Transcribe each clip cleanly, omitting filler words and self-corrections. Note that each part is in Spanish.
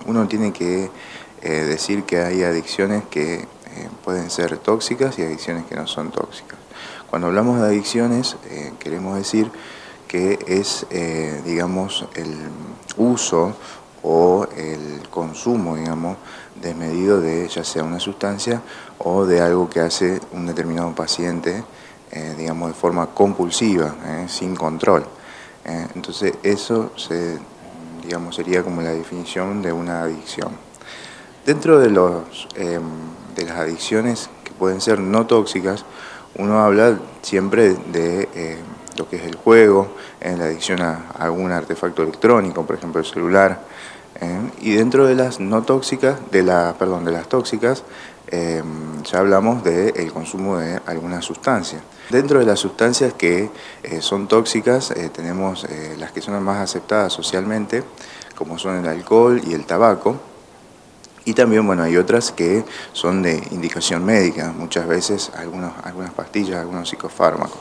uno tiene que decir que hay adicciones que pueden ser tóxicas y adicciones que no son tóxicas. Cuando hablamos de adicciones, queremos decir que es, digamos, el uso o el consumo, digamos, desmedido de ya sea una sustancia o de algo que hace un determinado paciente, digamos, de forma compulsiva, sin control. Entonces eso digamos, sería como la definición de una adicción. Dentro de de las adicciones que pueden ser no tóxicas, uno habla siempre de lo que es el juego, la adicción a algún artefacto electrónico, por ejemplo el celular. Y dentro de las no tóxicas, de las tóxicas, ya hablamos del consumo de alguna sustancia. Dentro de las sustancias que son tóxicas, tenemos las que son las más aceptadas socialmente, como son el alcohol y el tabaco. Y también, bueno, hay otras que son de indicación médica, muchas veces algunas pastillas, algunos psicofármacos.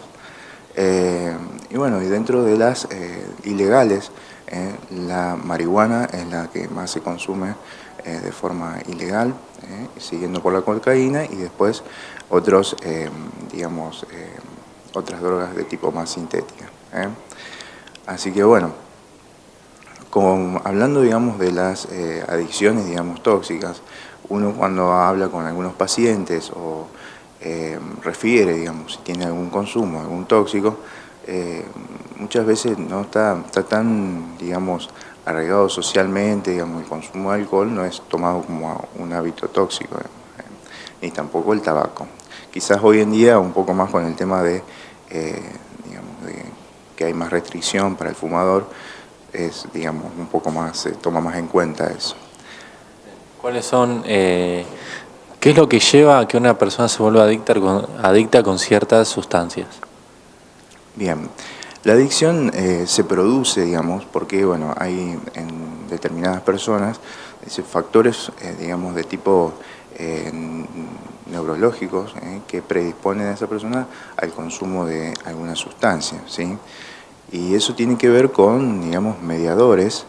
Y bueno, y dentro de las ilegales, la marihuana es la que más se consume de forma ilegal, siguiendo por la cocaína y después otros, digamos, otras drogas de tipo más sintética. Así que bueno, hablando, digamos, de las adicciones, digamos, tóxicas, uno cuando habla con algunos pacientes o refiere, digamos, si tiene algún consumo, algún tóxico, muchas veces no está tan, digamos, arraigado socialmente, digamos, el consumo de alcohol no es tomado como un hábito tóxico, ni tampoco el tabaco. Quizás hoy en día un poco más con el tema digamos, de que hay más restricción para el fumador, digamos, un poco más, se toma más en cuenta eso. ¿Cuáles son, qué es lo que lleva a que una persona se vuelva adicta con ciertas sustancias? Bien, la adicción se produce, digamos, porque, bueno, hay en determinadas personas factores, digamos, de tipo eh, neurológicos que predisponen a esa persona al consumo de alguna sustancia, ¿sí? Y eso tiene que ver con, digamos, mediadores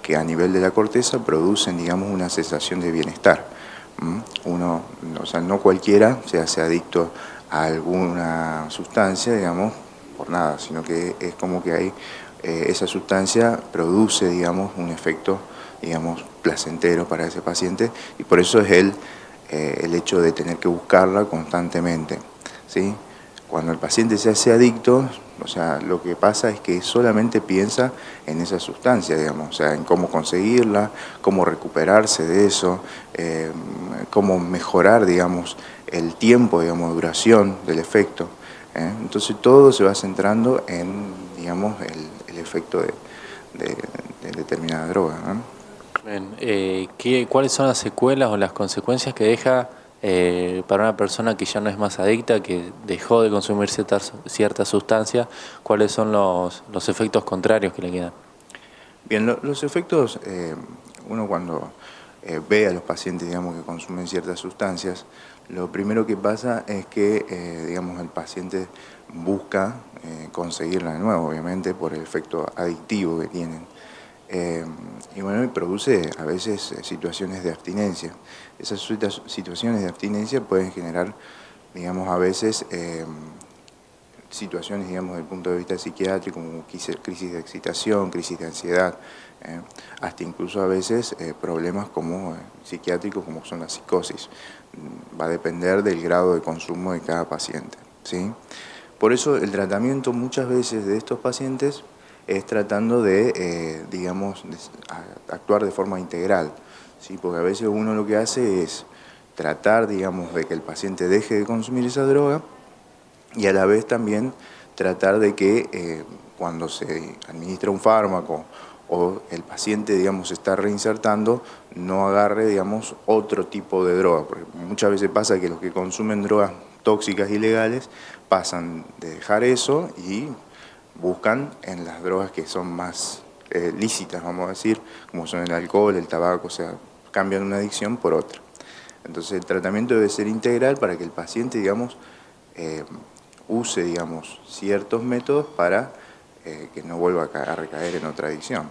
que a nivel de la corteza producen, digamos, una sensación de bienestar. Uno, o sea, no cualquiera se hace adicto a alguna sustancia, digamos, por nada, sino que es como que hay, esa sustancia produce, digamos, un efecto, digamos, placentero para ese paciente y por eso es el hecho de tener que buscarla constantemente, ¿sí? Cuando el paciente se hace adicto, o sea, lo que pasa es que solamente piensa en esa sustancia, digamos, o sea, en cómo conseguirla, cómo recuperarse de eso, cómo mejorar, digamos, el tiempo, digamos, de duración del efecto. Entonces todo se va centrando en, digamos, el efecto de determinada droga, ¿no? Bien, ¿cuáles son las secuelas o las consecuencias que deja para una persona que ya no es más adicta, que dejó de consumir ciertas sustancias? ¿Cuáles son los efectos contrarios que le quedan? Bien, los efectos, uno cuando ve a los pacientes, digamos, que consumen ciertas sustancias, lo primero que pasa es que, digamos, el paciente busca conseguirla de nuevo, obviamente, por el efecto adictivo que tienen. Y bueno, y produce a veces situaciones de abstinencia. Esas situaciones de abstinencia pueden generar, digamos, a veces situaciones, digamos, desde el punto de vista psiquiátrico, como crisis de excitación, crisis de ansiedad, hasta incluso a veces problemas como psiquiátricos, como son la psicosis. Va a depender del grado de consumo de cada paciente, ¿sí? Por eso el tratamiento muchas veces de estos pacientes es tratando de, digamos, actuar de forma integral, ¿sí? Porque a veces uno lo que hace es tratar, digamos, de que el paciente deje de consumir esa droga, y a la vez también tratar de que cuando se administra un fármaco o el paciente, digamos, se está reinsertando, no agarre, digamos, otro tipo de droga. Porque muchas veces pasa que los que consumen drogas tóxicas ilegales pasan de dejar eso y buscan en las drogas que son más lícitas, vamos a decir, como son el alcohol, el tabaco, o sea, cambian una adicción por otra. Entonces el tratamiento debe ser integral para que el paciente, digamos, eh, use, digamos, ciertos métodos para que no vuelva a recaer en otra adicción.